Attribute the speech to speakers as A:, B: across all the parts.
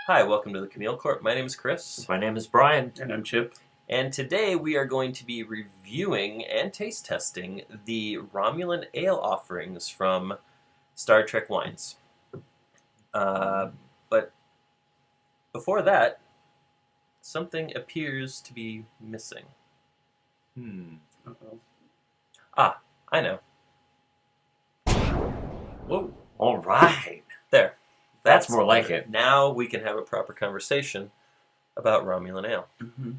A: Hi, welcome to the Chamael Corp. My name is Chris.
B: My name is Brian.
C: And I'm Chip.
A: And today we are going to be reviewing and taste testing the Romulan Ale offerings from Star Trek Wines. But before that, something appears to be missing.
C: Uh-oh.
A: Ah, I know.
C: Whoa.
B: All right.
A: There.
B: That's more like it.
A: Now we can have a proper conversation about Romulan Ale.
C: Mm-hmm.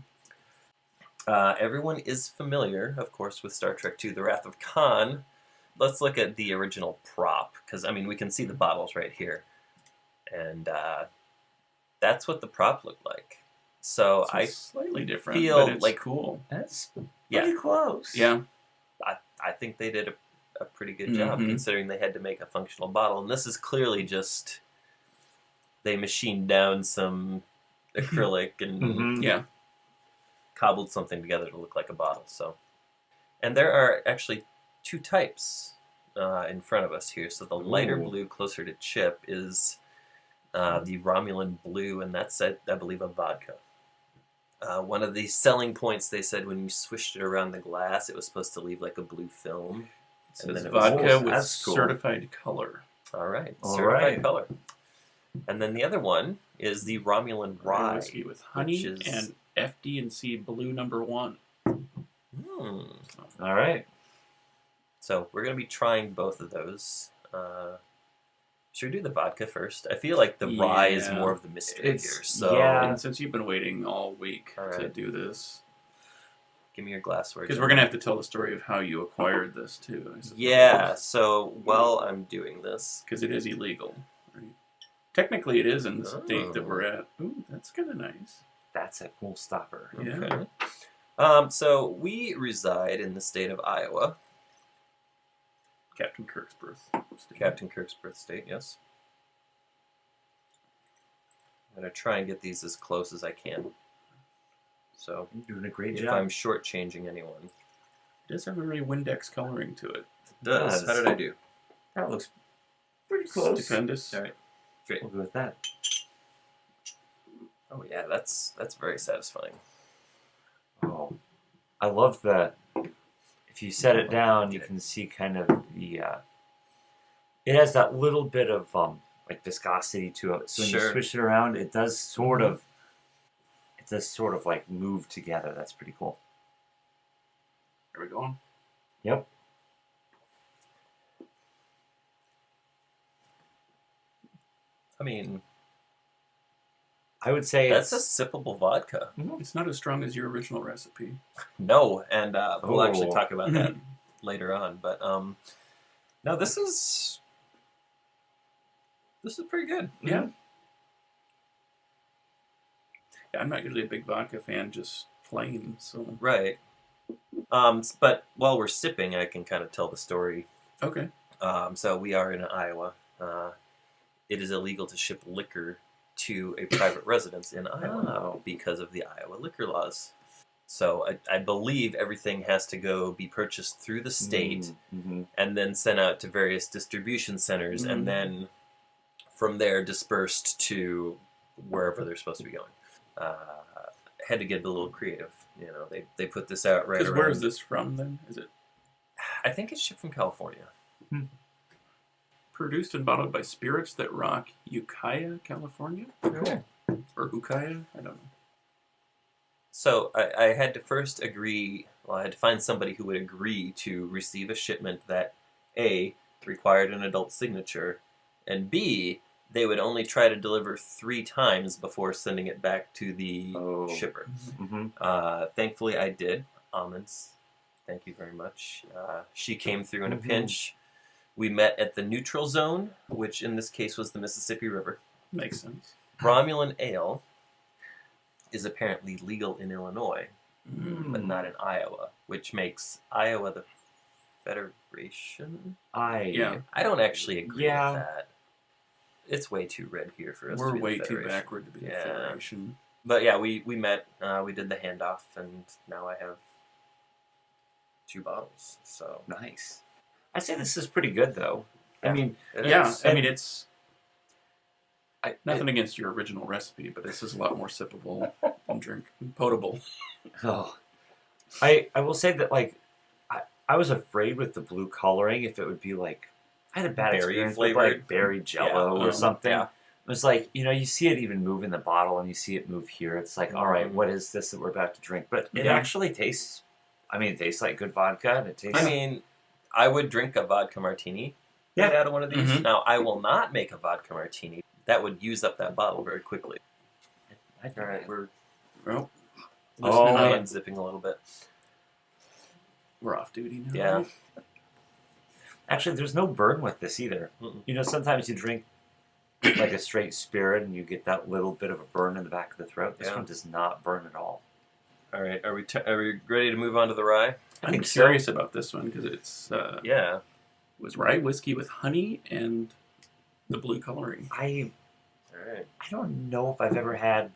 A: Everyone is familiar, of course, with Star Trek II, The Wrath of Khan. Let's look at the original prop, because, we can see the bottles right here. And that's what the prop looked like. So I
C: slightly different,
A: feel
C: but it's
A: like
C: cool.
B: That's pretty close.
C: Yeah.
A: I think they did a pretty good job, considering they had to make a functional bottle. And this is clearly just they machined down some acrylic and
C: Yeah.
A: cobbled something together to look like a bottle. So, and there are actually two types in front of us here. So the lighter blue, closer to Chip, is the Romulan blue, and that's, I believe, a vodka. One of the selling points, they said, when you swished it around the glass, it was supposed to leave like a blue film.
C: It says vodka with
B: that's cool.
C: certified color.
A: All right,
B: All
A: certified
B: right.
A: color. And then the other one is the Romulan rye,
C: Whiskey with honey
A: which is...
C: and FD&C blue #1.
B: All right.
A: So we're going to be trying both of those. Should we do the vodka first? I feel like the rye is more of the mystery here. So
C: And since you've been waiting all week
A: All
C: to
A: right.
C: do this,
A: give me your glassware.
C: because we're going to have to tell the story of how you acquired this too. I suppose.
A: Yeah, so while I'm doing this...
C: Because it is illegal. Right? Technically it is in the state that we're at. Ooh, that's kind of nice.
B: That's a cool stopper.
C: Yeah.
A: Okay. So we reside in the state of Iowa.
C: Captain Kirk's birth.
A: Captain Kirk's birth state, yes. I'm going to try and get these as close as I can. So,
B: You're doing a great
A: if
B: job.
A: I'm shortchanging anyone.
C: It does have a very Windex coloring to it.
A: It does. How did I do?
B: That looks pretty close.
C: Stupendous.
A: All right. Great.
B: We'll go with that.
A: Oh, yeah, that's very satisfying.
B: Oh, I love that. If you set it down, you can see kind of the. It has that little bit of like viscosity to it. So when you switch it around, it does sort of. It does sort of like move together. That's pretty cool.
C: Are we going?
B: Yep. I would say
A: that's a sippable vodka.
C: It's not as strong as your original recipe.
A: No, and we'll actually talk about that later on. But no, this is pretty good.
C: Yeah. Yeah, I'm not usually a big vodka fan, just plain. So
A: Right. But while we're sipping, I can kind of tell the story.
C: okay.
A: So we are in Iowa. It is illegal to ship liquor to a private residence in Iowa because of the Iowa liquor laws. So I believe everything has to be purchased through the state and then sent out to various distribution centers and then from there dispersed to wherever they're supposed to be going. Had to get a little creative. You know, they put this out right around...
C: Because where is this from then? Is it?
A: I think it's shipped from California.
C: Produced and bottled by Spirits That Rock, Ukiah, California?
B: Cool.
C: Or Ukiah? I don't know.
A: So I had to first agree, I had to find somebody who would agree to receive a shipment that A, required an adult signature, and B, they would only try to deliver 3 times before sending it back to the shipper. Thankfully I did. Almonds, thank you very much. She came through in a pinch. We met at the neutral zone, which in this case was the Mississippi River.
C: Makes sense.
A: Romulan Ale is apparently legal in Illinois, but not in Iowa, which makes Iowa the Federation?
C: Yeah.
A: I don't actually agree with that. It's way too red here for us to be the
C: We're way too
A: Federation.
C: backward to be the Federation.
A: But yeah, we met, we did the handoff, and now I have 2 bottles, so...
B: Nice. I'd say this is pretty good, though. I mean,
A: It
C: Yeah,
A: is.
C: I mean, it's... Nothing against your original recipe, but this is a lot more sippable and potable.
B: Oh, I will say that like I was afraid with the blue coloring if it would be like I had a bad
A: Berry
B: experience
A: flavored?
B: with like berry jello or something.
A: Yeah.
B: It was like, you see it even move in the bottle and you see it move here. It's like, all right, what is this that we're about to drink? But it
C: Yeah.
B: actually tastes, it tastes like good vodka and it tastes.
A: I mean, I would drink a vodka martini out of one of these.
C: Mhm.
A: Now, I will not make a vodka martini. That would use up that bottle very quickly. All right, we're
C: Well,
B: Oh,
C: listening
B: man.
C: on,
A: unzipping a little bit.
C: we're off duty now.
A: Yeah.
C: right?
B: Actually, there's no burn with this either.
A: Mm-mm.
B: Sometimes you drink like a straight spirit and you get that little bit of a burn in the back of the throat. This
A: Yeah.
B: one does not burn at all.
A: All right, are we ready to move on to the rye?
B: I
C: I'm
B: think so.
C: curious about this one because it's
A: Yeah.
C: was rye whiskey with honey and the blue coloring.
B: I
A: All right.
B: don't know if I've ever had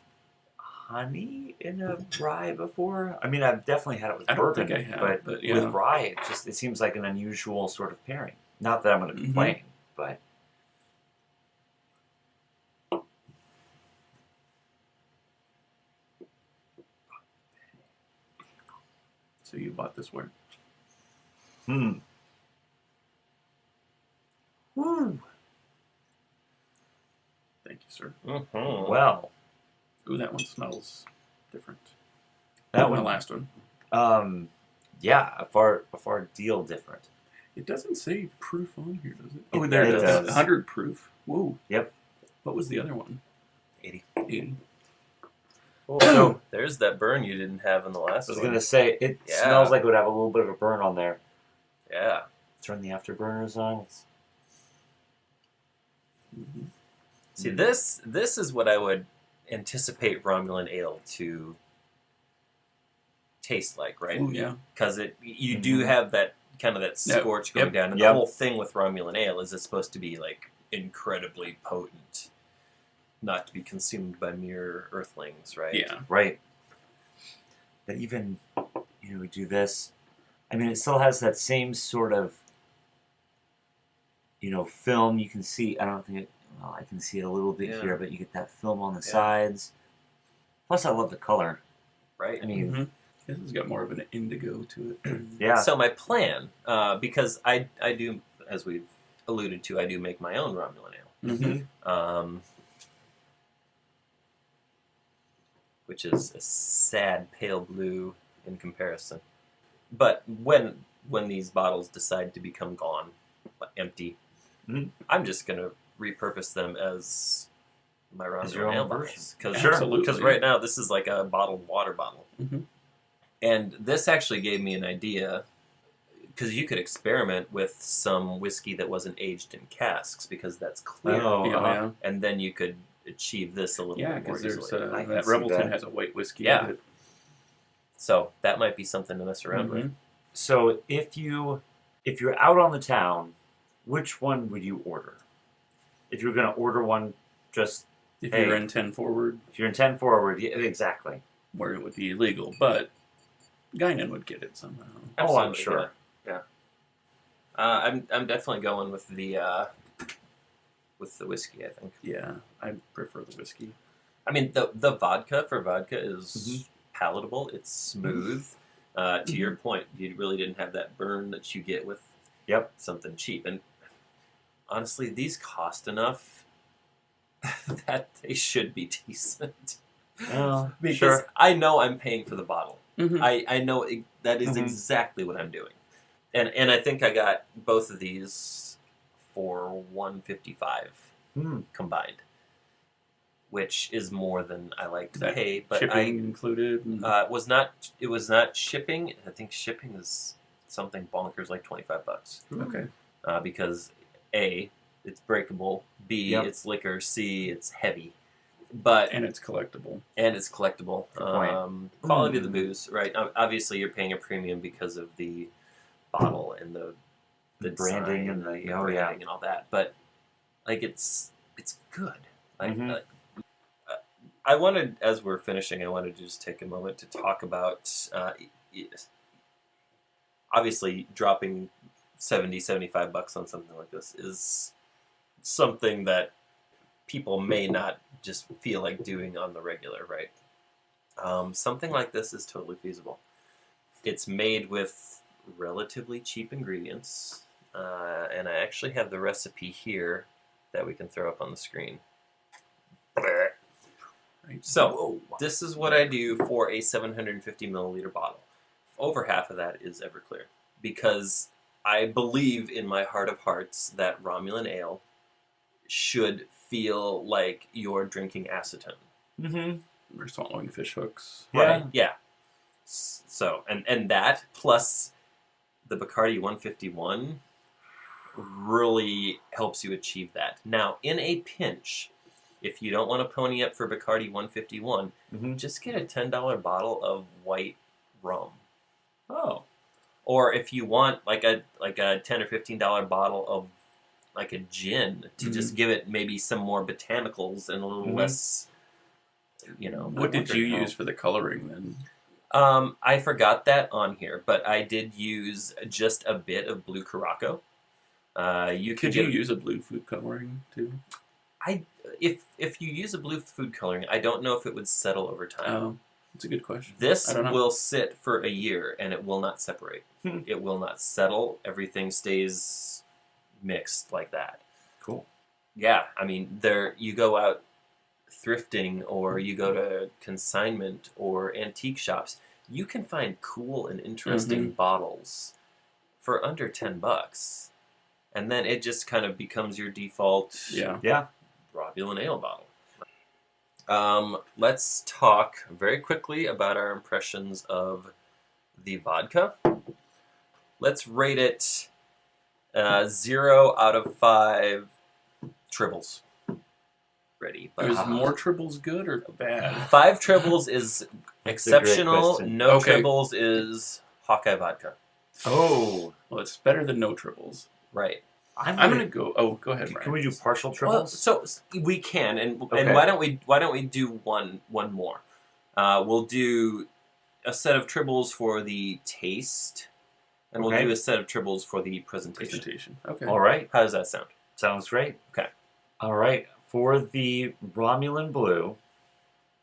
B: honey in a rye before. I mean, I've definitely had it with
C: I don't
B: bourbon,
C: think I have, but yeah.
B: with rye, it seems like an unusual sort of pairing. Not that I'm going to complain, but
C: So you bought this where?
B: Woo.
C: Thank you, sir.
A: Mm-hmm.
B: Well,
C: Ooh, that one smells different.
B: that
C: than
B: one,
C: the last one.
B: yeah, a far deal different.
C: It doesn't say proof on here, does it?
B: It-
C: Oh, there
B: it
C: it
B: does.
C: does. 100 proof. Whoa.
B: Yep.
C: What was the other one?
A: 80.
C: 80.
A: Oh, there's that burn you didn't have in the last
B: I was
A: one.
B: going to say, it
A: Yeah.
B: smells like it would have a little bit of a burn on there.
A: Yeah.
B: Turn the afterburners on.
C: Mm-hmm.
A: See, this is what I would anticipate Romulan Ale to taste like, right?
C: Ooh, yeah.
A: Because you do have that kind of that
C: Yep.
A: scorch going
C: Yep.
A: down, and
B: Yep.
A: the whole thing with Romulan Ale is it's supposed to be like incredibly potent, not to be consumed by mere earthlings, right?
C: Yeah.
B: Right. But even, we do this. I mean, it still has that same sort of, film. You can see, I don't think I can see it a little bit
A: Yeah.
B: here, but you get that film on the
A: Yeah.
B: sides. Plus, I love the color.
A: Right.
B: I mean,
C: Mm-hmm. This has got more of an indigo to it.
B: yeah.
A: So my plan, because I do, as we've alluded to, I do make my own Romulan Ale.
C: Mm-hmm.
A: Which is a sad pale blue in comparison. But when these bottles decide to become gone, empty,
B: Mhm.
A: I'm just gonna repurpose them as my
B: As your
A: Romulan
B: own
A: Ale
B: version.
A: bottles. Because
B: Sure.
C: Absolutely.
A: right now this is like a bottled water bottle,
C: Mhm.
A: and this actually gave me an idea. Because you could experiment with some whiskey that wasn't aged in casks, because that's clear,
B: Oh,
C: Yeah, yeah.
A: and then you could achieve this a little
C: Yeah,
A: bit more
C: because there's
A: easily.
B: I can
C: that
B: see
C: Revelton
B: that.
C: has a white whiskey.
A: Yeah.
C: that-
A: So that might be something to mess around with.
C: Mhm.
B: So if you're out on the town, which one would you order? If you're going to order one, just
C: If
B: Hey.
C: you're in 10 forward,
B: if you're in 10 forward, yeah, exactly.
C: where it would be illegal, but Guinan would get it somehow.
B: Oh, I'm
A: Absolutely,
B: sure.
A: Yeah. I'm definitely going with the whiskey. I think.
C: Yeah, I prefer the whiskey.
A: I mean, the vodka is
B: Mhm.
A: palatable. It's smooth. To your point, you really didn't have that burn that you get with
B: Yep.
A: something cheap. And honestly, these cost enough that they should be decent.
B: Oh,
A: Because
B: sure.
A: I know I'm paying for the bottle.
C: Mm-hmm.
A: I know that is
B: Mhm.
A: exactly what I'm doing. And I think I got both of these for $155 combined, which is more than I like to
C: That
A: pay. But
C: shipping included. And
A: it was not shipping. I think shipping is something bonkers like $25.
C: okay.
A: Because A, it's breakable. B,
B: Yep.
A: it's liquor. C, it's heavy. But
C: And it's collectible.
A: and it's collectible.
B: Good point.
A: Quality of the booze, right? Obviously, you're paying a premium because of the bottle and the
B: branding
A: design
B: and the
A: branding and all that. But like, it's good.
B: Mhm.
A: I wanted, as we're finishing, I wanted to just take a moment to talk about. Obviously, dropping $70, $75 on something like this is something that people may not just feel like doing on the regular, right? Something like this is totally feasible. It's made with relatively cheap ingredients, and I actually have the recipe here that we can throw up on the screen.
C: Right.
A: So, this is what I do for a 750 milliliter bottle. Over half of that is Everclear, because I believe in my heart of hearts that Romulan Ale should feel like you're drinking acetone.
B: Mm-hmm.
C: We're swallowing fish hooks.
A: Right? Yeah. So, and that plus the Bacardi 151 really helps you achieve that. Now, in a pinch, if you don't want to pony up for Bacardi 151, just get a $10 bottle of white rum.
B: Oh.
A: Or if you want like a $10 or $15 bottle of like a gin to just give it maybe some more botanicals and a little less,
C: What did you use for the coloring then?
A: I forgot that on here, but I did use just a bit of blue Curaçao.
C: Could you use a blue food coloring too?
A: If you use a blue food coloring, I don't know if it would settle over time.
C: Oh, that's a good question.
A: This
C: I don't know.
A: will sit for a year and it will not separate. It will not settle. Everything stays mixed like that.
B: Cool.
A: Yeah, I mean, you go out thrifting or you go to consignment or antique shops, you can find cool and interesting bottles for under $10. And then it just kind of becomes your default Romulan Ale bottle. Let's talk very quickly about our impressions of the vodka. Let's rate it 0 out of 5 tribbles. Ready?
C: Is more tribbles good or bad?
A: 5 tribbles is exceptional. No
C: Okay.
A: tribbles is Hawkeye vodka.
B: Oh.
C: Well, it's better than no tribbles.
A: Right.
C: I'm gonna go. Oh, go ahead, Brian.
B: Can we do partial
A: Well,
B: triples?
A: so we can, and
B: Okay.
A: why don't we do one more? We'll do a set of tribbles for the taste, and we'll
B: Okay.
A: do a set of tribbles for the presentation.
C: Okay.
B: All right.
A: How does that sound?
B: Sounds great.
A: Okay.
B: All right. For the Romulan Blue,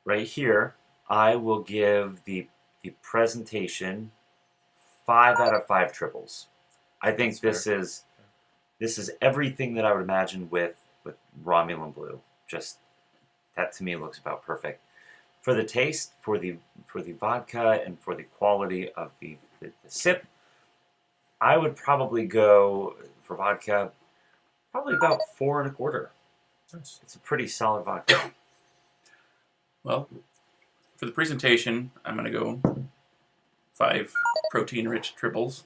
B: right here, I will give the presentation 5 out of 5 triples. I think this is everything that I would imagine with Romulan Blue. Just that to me looks about perfect. For the taste, for the vodka, and for the quality of the sip, I would probably go for vodka probably about 4 1/4. It's a pretty solid vodka.
C: Well, for the presentation, I'm gonna go 5 protein-rich tribbles.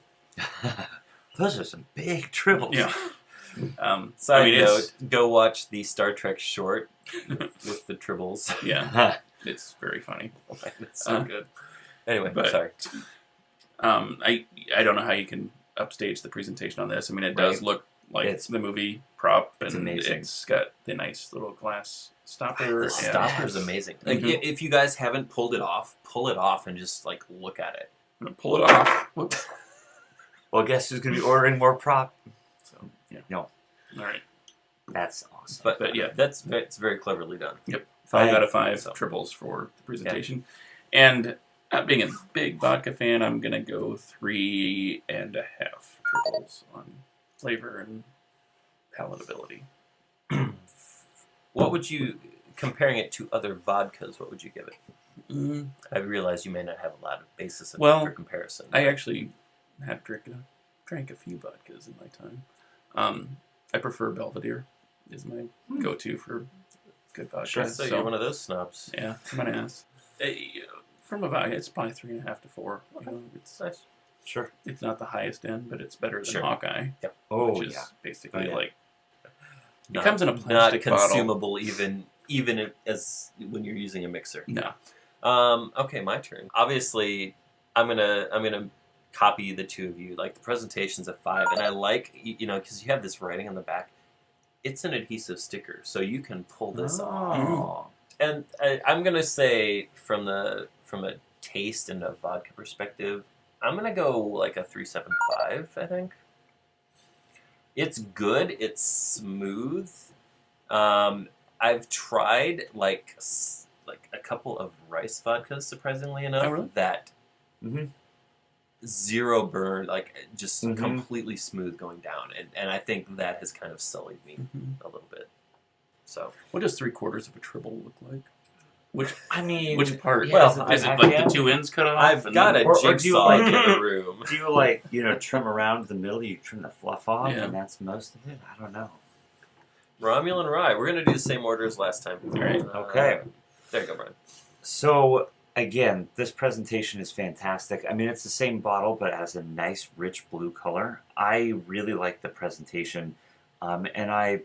B: Those are some big triples.
C: Yeah.
A: Side
C: it's
A: note: go watch the Star Trek short with the tribbles.
C: yeah, it's very funny.
A: It's so good. Anyway,
C: but-
A: sorry.
C: I don't know how you can upstage the presentation on this. I mean, it does look like
B: It's-
C: the movie prop, and
B: amazing.
C: it's got the nice little glass stopper.
A: The stopper is amazing. Like if you guys haven't pulled it off, pull it off and just like look at it.
C: I'm gonna pull it off. Whoops.
B: Well, guess who's going to be ordering more prop?
C: So yeah.
B: No.
C: All right.
B: That's awesome.
C: But yeah,
A: it's very cleverly done.
C: Yep. 5
B: I
C: out of 5
A: so.
C: triples for the presentation. And being a big vodka fan, I'm going to go 3.5 triples on flavor and palatability.
A: What would you, comparing it to other vodkas, what would you give it? I realize you may not have a lot of basis for comparison.
C: I actually have drank a few vodkas in my time. I prefer Belvedere is my go-to for good vodka.
A: Sure, so you're one of those snobs.
C: Yeah, I'm an ass. From a vodka, it's probably 3.5 to 4. You know, it's
A: Nice.
B: Sure.
C: It's not the highest end, but it's better than
A: Sure.
C: Hawkeye.
A: Yep.
B: Oh,
C: which is
B: yeah.
C: basically
B: yeah.
C: like
A: Not,
C: it comes in a
A: not
C: plastic bottle.
A: consumable even as when you're using a mixer.
C: No.
A: Okay, my turn. Obviously, I'm gonna copy the two of you. Like the presentation's a 5, and I like because you have this writing on the back. It's an adhesive sticker, so you can pull this off.
B: Oh.
A: And I'm gonna say from a taste and a vodka perspective, I'm gonna go like a 3.75. I think it's good. It's smooth. I've tried like a couple of rice vodkas, surprisingly enough,
C: Oh, really?
A: that
B: Mm-hmm.
A: zero burn, like just
B: Mhm.
A: completely smooth going down, and I think that has kind of sullied me
C: Mhm.
A: a little bit. So
C: What does 3/4 of a tribble look like? Which
B: I mean,
C: which part?
B: yeah,
A: Well,
C: Is it like the two ends cut off?
A: I've
C: and
A: got
C: then-
A: a
B: Or do you
A: jigsaw
B: like-
A: in the room.
B: Do you like, trim around the middle? You trim the fluff off,
C: Yeah.
B: and that's most of it. I don't know.
A: Romulan rye. We're gonna do the same order as last time.
C: All right.
B: Okay.
A: There you go, Brian.
B: So again, this presentation is fantastic. I mean, it's the same bottle, but it has a nice, rich blue color. I really like the presentation, and I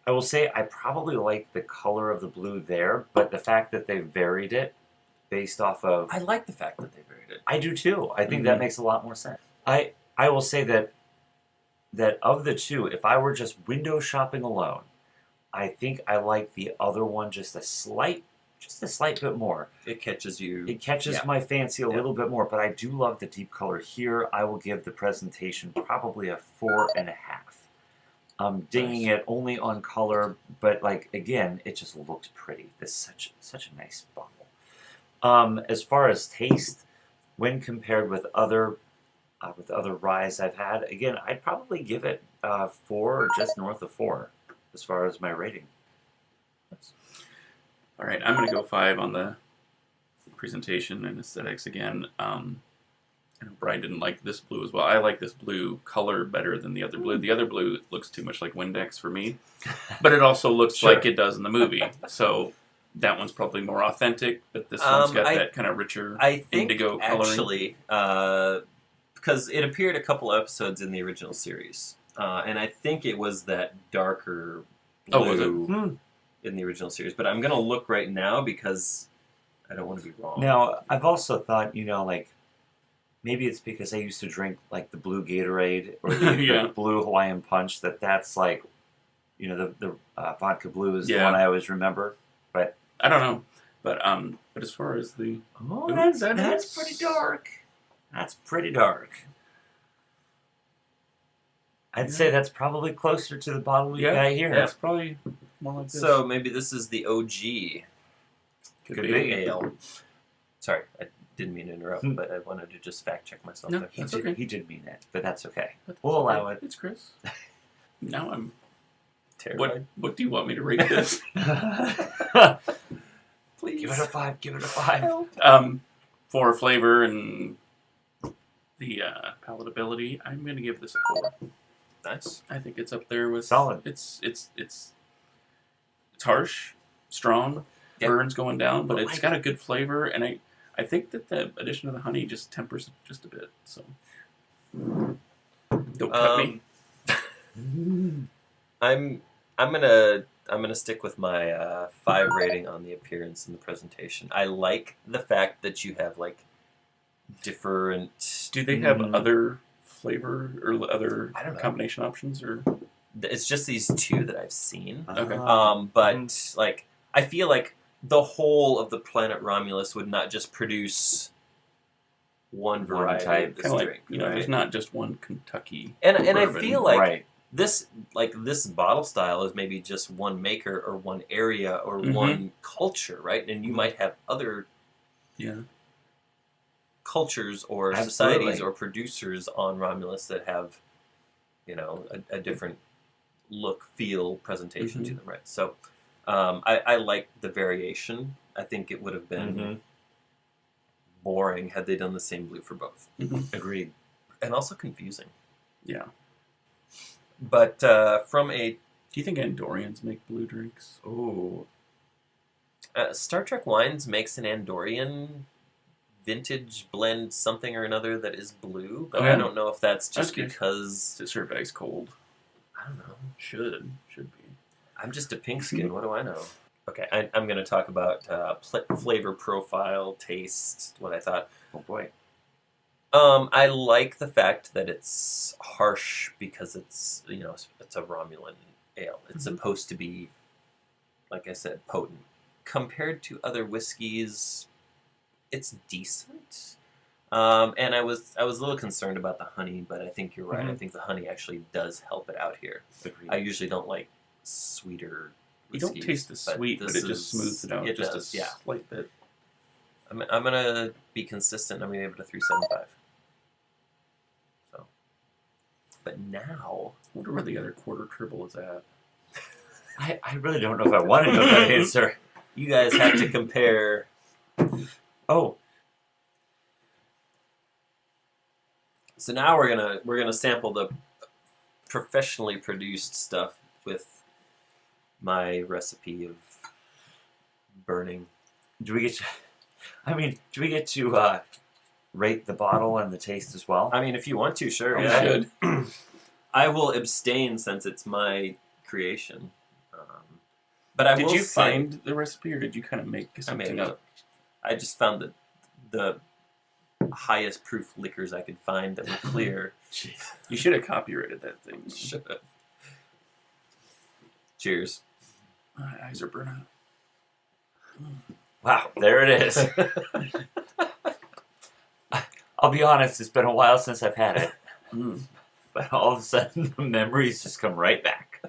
B: will say I probably like the color of the blue there, but the fact that they varied it based off of
A: I like the fact that they varied it.
B: I do too. I think that
C: Mhm.
B: makes a lot more sense. I will say that of the two, if I were just window shopping alone, I think I like the other one just a slight bit more.
A: It catches you.
B: It catches
A: Yeah.
B: my fancy a
A: Yeah.
B: little bit more, but I do love the deep color here. I will give the presentation probably a 4.5. I'm dinging it only on color, but like again, it just looks pretty. This is such a nice bottle. As far as taste, when compared with other ryes I've had, again, I'd probably give it 4 or just north of 4 as far as my rating.
C: All right, I'm going to go 5 on the presentation and aesthetics again. I know Brian didn't like this blue as well. I like this blue color better than the other blue. The other blue looks too much like Windex for me, but it also looks
B: Sure.
C: like it does in the movie. So that one's probably more authentic, but this one's got that kind of richer
A: I think
C: indigo coloring.
A: actually, because it appeared a couple episodes in the original series, and I think it was that darker blue
C: Oh, was it?
A: in the original series. But I'm gonna look right now because I don't want to be wrong.
B: Now, I've also thought, like, maybe it's because I used to drink, like, the blue Gatorade or the,
C: Yeah.
B: the blue Hawaiian Punch, that's like, the vodka blue is the
C: Yeah.
B: one I always remember. But
C: I don't know, but as far as the
B: oh,
C: Ooh,
B: that's
C: is-
B: pretty dark. That's pretty dark. I'd say that's probably closer to the bottle we got here.
C: yeah, it's probably more like this.
A: So maybe this is the OG
C: could
B: could
C: be.
B: be.
A: ale. Sorry, I didn't mean to interrupt,
B: Hmm.
A: but I wanted to just fact check myself
C: No.
A: there.
B: He
C: That's
B: did,
C: okay.
B: he did mean it, but that's okay.
C: But
B: We'll
C: that's
B: allow it.
C: It's Chris. Now I'm.
A: Terrified.
C: What do you want me to rate this? Please.
B: Give it a 5. Give it a 5.
C: For flavor and the palatability, I'm gonna give this a 4.
A: Nice.
C: I think it's up there with
B: Solid.
C: It's harsh, strong,
A: Yep.
C: burns going down, but
B: But
C: it's
B: like-
C: got a good flavor, and I think that the addition of the honey just tempers it just a bit. So don't cut me.
A: I'm gonna stick with my 5 rating on the appearance and the presentation. I like the fact that you have like different.
C: Do they have
B: Mm.
C: other flavor or other
A: I don't know.
C: combination options, or
A: It's just these 2 that I've seen.
C: Okay.
A: But like I feel like the whole of the planet Romulus would not just produce one variety
B: type.
A: of this
C: kind of like
A: drink,
C: there's
A: right?
C: not just one Kentucky.
A: And I
C: bourbon.
A: feel like
B: right.
A: this bottle style is maybe just one maker or one area or
C: Mhm.
A: one culture, right? And you might have other
C: Yeah.
A: cultures or
B: Absolutely.
A: societies or producers on Romulus that have, a different look, feel, presentation to
C: Mhm.
A: them, right? So, I like the variation. I think it would have been
B: Mhm.
A: boring had they done the same blue for both,
B: Agreed.
A: and also confusing.
C: Yeah.
A: But from a
C: Do you think Andorians make blue drinks?
A: ooh, Star Trek Wines makes an Andorian vintage blend something or another that is blue, but I
C: Okay.
A: don't know if that's just
C: Okay.
A: because
C: Is it served ice cold?
A: I don't know.
C: Should be.
A: I'm just a pink skin. What do I know? Okay, I'm going to talk about flavor profile, taste, what I thought.
B: Oh boy.
A: I like the fact that it's harsh because it's a Romulan ale. It's
C: Mhm.
A: supposed to be, like I said, potent. Compared to other whiskeys, it's decent. And I was a little concerned about the honey, but I think you're right. I
B: Mhm.
A: think the honey actually does help it out here.
B: Agreed.
A: I usually don't like sweeter
C: You don't
A: whiskeys,
C: taste the sweet, but it just
A: is-
C: smooths it out
A: It
C: just
A: does,
C: a
A: yeah.
C: slight bit.
A: I'm gonna be consistent. I'm gonna give it a 3.75. So, but now
C: I wonder where the other quarter tribble is at.
B: I really don't know if I want to know that answer.
A: you guys have to compare.
B: Oh,
A: So now we're gonna sample the professionally produced stuff with my recipe of burning.
B: do we get to rate the bottle and the taste as well?
A: I mean, if you want to, sure.
C: You
A: Yeah.
C: should.
A: I will abstain since it's my creation. But I
C: Did
A: will
C: you
A: say,
C: find the recipe, or did you kind of make
A: I
C: something
A: made
C: up?
A: it. I just found the highest proof liquors I could find that were clear.
C: You should have copyrighted that thing.
A: Shut up. Cheers.
C: My eyes are burning.
B: Wow, there it is. I'll be honest, it's been a while since I've had it, but all of a sudden the memories just come right back.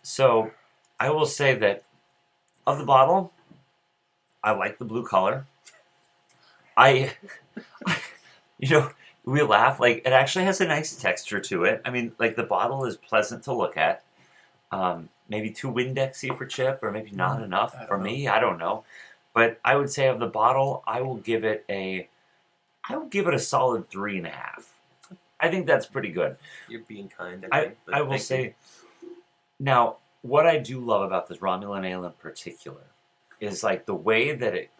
B: So I will say that of the bottle, I like the blue color. I we laugh, like, it actually has a nice texture to it. I mean, like, the bottle is pleasant to look at. Maybe too Windexy for Chip, or maybe not enough
C: I don't
B: for
C: know.
B: me. I don't know. But I would say of the bottle, I will give it a solid 3.5. I think that's pretty good.
A: You're being kind.
B: I
A: think, but
B: will
A: thank
B: say,
A: you.
B: now, what I do love about this Romulan Ale in particular is, like, the way that it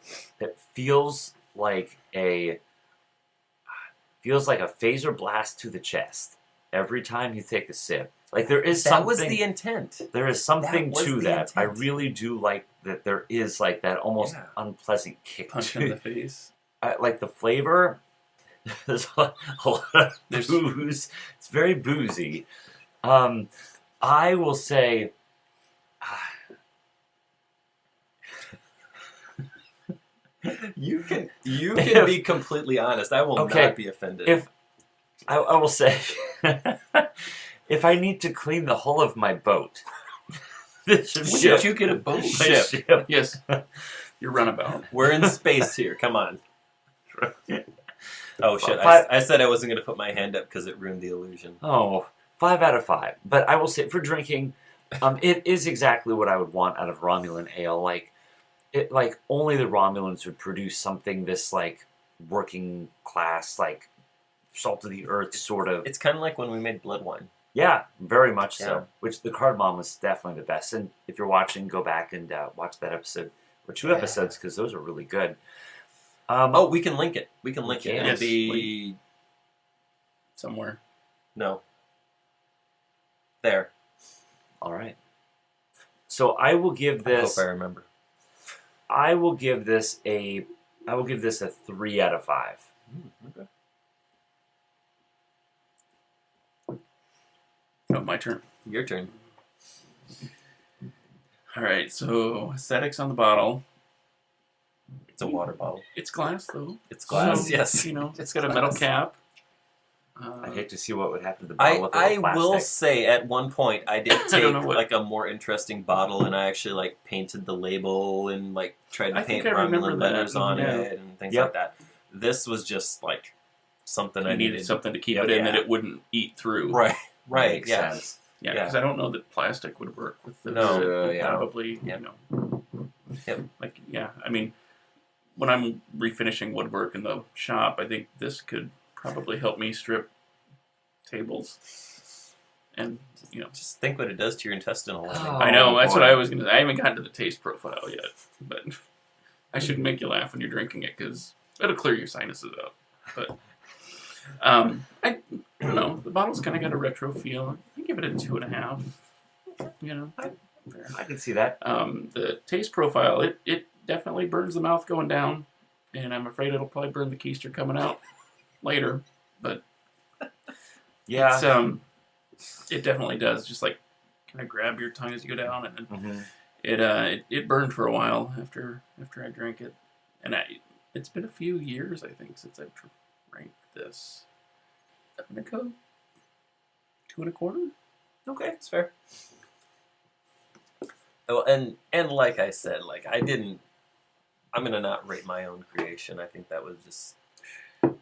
B: feels like a phaser blast to the chest every time you take a sip. Like, there is
A: That
B: something.
A: was the intent.
B: There is something
A: That was
B: to
A: the
B: that. I
A: intent.
B: really do like that. There is, like, that almost
A: Yeah.
B: unpleasant kick
C: Punch
B: to
C: in the face.
B: like the flavor. There's a lot of
C: There's-
B: booze. It's very boozy. I will say,
A: You can be completely honest. I will
B: Okay,
A: not be offended.
B: if I will say, if I need to clean the hull of my boat, this should
C: When
B: be
C: did you get a boat?
B: my
C: Ship.
B: ship.
C: Yes. Your runabout.
A: We're in space here. Come on. Oh shit!
B: Five-
A: I said I wasn't going to put my hand up because it ruined the illusion.
B: Oh, 5 out of 5. But I will say, for drinking, it is exactly what I would want out of Romulan ale. Like only the Romulans would produce something this, like, working class, like, salt of the earth sort of.
A: It's kind of like when we made blood wine.
B: Yeah, very much
A: Yeah.
B: so. Which the Cardamom was definitely the best. And if you're watching, go back and watch that episode or 2
A: Yeah.
B: episodes, because those are really good.
A: Oh, we can link it. We can link it.
B: can.
A: It'll
C: Yes,
A: be
C: Somewhere.
A: no. There.
B: All right. So I will give
A: I hope
B: this.
A: I remember.
B: I will give this a 3 out of 5.
A: Okay.
C: Oh, my turn.
A: Your turn.
C: All right. So aesthetics on the bottle.
A: It's a water bottle.
C: It's glass though.
A: It's glass.
C: So,
A: Yes.
C: You know,
A: It's
C: it's got a metal
A: glass.
C: cap.
B: I'd hate to see what would happen to the bottle if it
A: I
B: was
A: will
B: plastic.
A: say at one point I did
C: I
A: take
C: don't know what-
A: like a more interesting bottle and I actually like painted the label and like tried to
C: I think
A: paint
C: I remember
A: Romulan
C: that,
A: letters on
C: yeah.
A: it and things
B: Yep.
A: like that. This was just like something I
C: I needed something to keep it in that it wouldn't eat through.
A: Right. Right.
B: Makes
A: Yeah.
B: sense.
C: Yeah,
A: Yeah.
C: because I don't know that plastic would work with the
A: No.
B: Yeah.
C: probably.
A: Yeah.
C: You know.
A: Yep.
C: Like I mean, when I'm refinishing woodwork in the shop, I think this could probably help me strip tables. And
A: Just think what it does to your intestinal lining.
B: Oh,
C: I know that's what
B: boy.
C: I was gonna. I haven't gotten to the taste profile yet, but I shouldn't make you laugh when you're drinking it because it'll clear your sinuses out. But I don't know. The bottle's kind of got a retro feel. I give it a 2.5. You know,
B: I can see that.
C: the taste profile it definitely burns the mouth going down, and I'm afraid it'll probably burn the keister coming out later. But
B: Yeah.
C: it's it definitely does. Just like kind of grab your tongue as you go down, and
B: Mhm.
C: it burned for a while after I drank it, and it's been a few years I think since I've drank this. I'm gonna go 2.25.
A: Okay, it's fair. Well, and like I said, like I'm gonna not rate my own creation. I think that was just.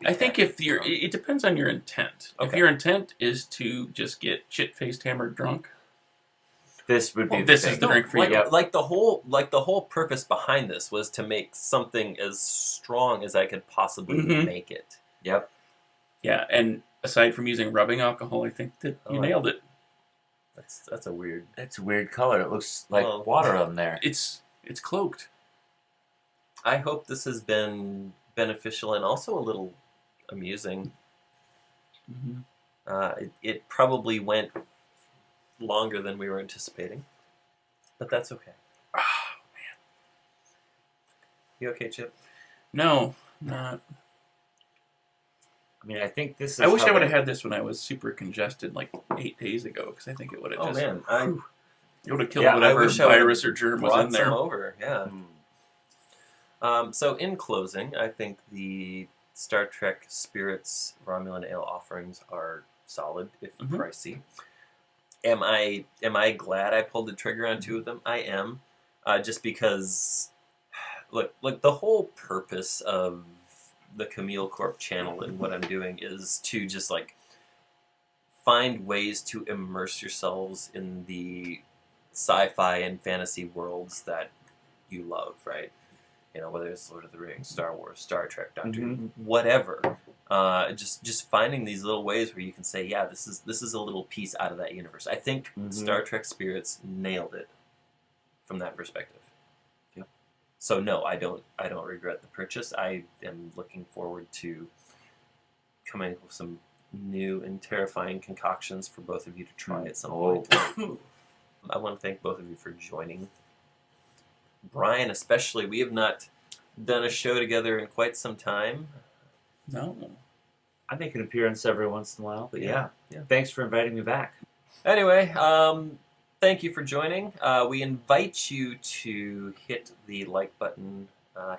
C: I think if you're, it depends on your intent. If
A: Okay.
C: your intent is to just get shit-faced hammered drunk,
B: This would be.
C: Well,
B: the
C: this
B: thing.
C: is the drink for you.
A: Like the whole purpose behind this was to make something as strong as I could possibly
C: Mhm.
A: make it.
B: Yep.
C: yeah. And aside from using rubbing alcohol, I think that you nailed it.
A: That's a weird.
B: It's a weird color. It looks like
A: Well,
B: water on there.
C: It's cloaked.
A: I hope this has been beneficial and also a little amusing. It probably went longer than we were anticipating, but that's okay.
C: Oh man.
A: You okay, Chip?
C: No, not.
B: I mean, I think this is.
C: I wish
B: how
C: I would have
B: they-
C: had this when I was super congested like 8 days ago, because I think it would have
A: Oh
C: just.
A: man,
C: It would have killed
B: Yeah, I
C: whatever
A: wish I would've
C: virus or germ was
A: brought
C: in there.
A: some over. Yeah.
B: Hmm.
A: So in closing, I think the Star Trek Spirits Romulan Ale offerings are solid, if
C: Mhm.
A: pricey. Am I glad I pulled the trigger on 2 of them? I am, just because, look, the whole purpose of the Chamael Corp channel and what I'm doing is to just like find ways to immerse yourselves in the sci-fi and fantasy worlds that you love, right? You know, whether it's Lord of the Rings, Star Wars, Star Trek, Doctor Who, whatever. Just finding these little ways where you can say, yeah, this is a little piece out of that universe. I think Star Trek Spirits nailed it from that perspective.
B: Yep.
A: So no, I don't regret the purchase. I am looking forward to coming up with some new and terrifying concoctions for both of you to try at some point. I want to thank both of you for joining. Brian, especially, we have not done a show together in quite some time.
C: No.
B: I make an appearance every once in a while, but yeah.
A: Yeah.
B: Thanks for inviting me back.
A: Anyway, thank you for joining. We invite you to hit the like button,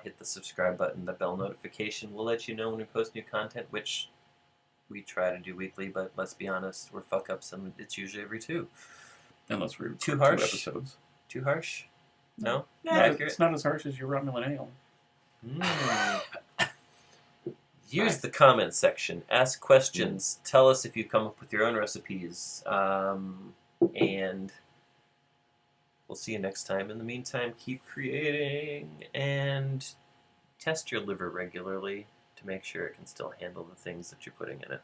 A: hit the subscribe button, the bell notification. We'll let you know when we post new content, which we try to do weekly, but let's be honest, we're fuck-ups, and it's usually every 2.
C: Unless we're
A: Too
C: 2
A: harsh?
C: episodes.
A: Too harsh? No?
C: No,
A: Accurate?
C: it's not as harsh as your Romulan Ale.
A: Use the comment section. Ask questions. Tell us if you come up with your own recipes. And we'll see you next time. In the meantime, keep creating and test your liver regularly to make sure it can still handle the things that you're putting in it.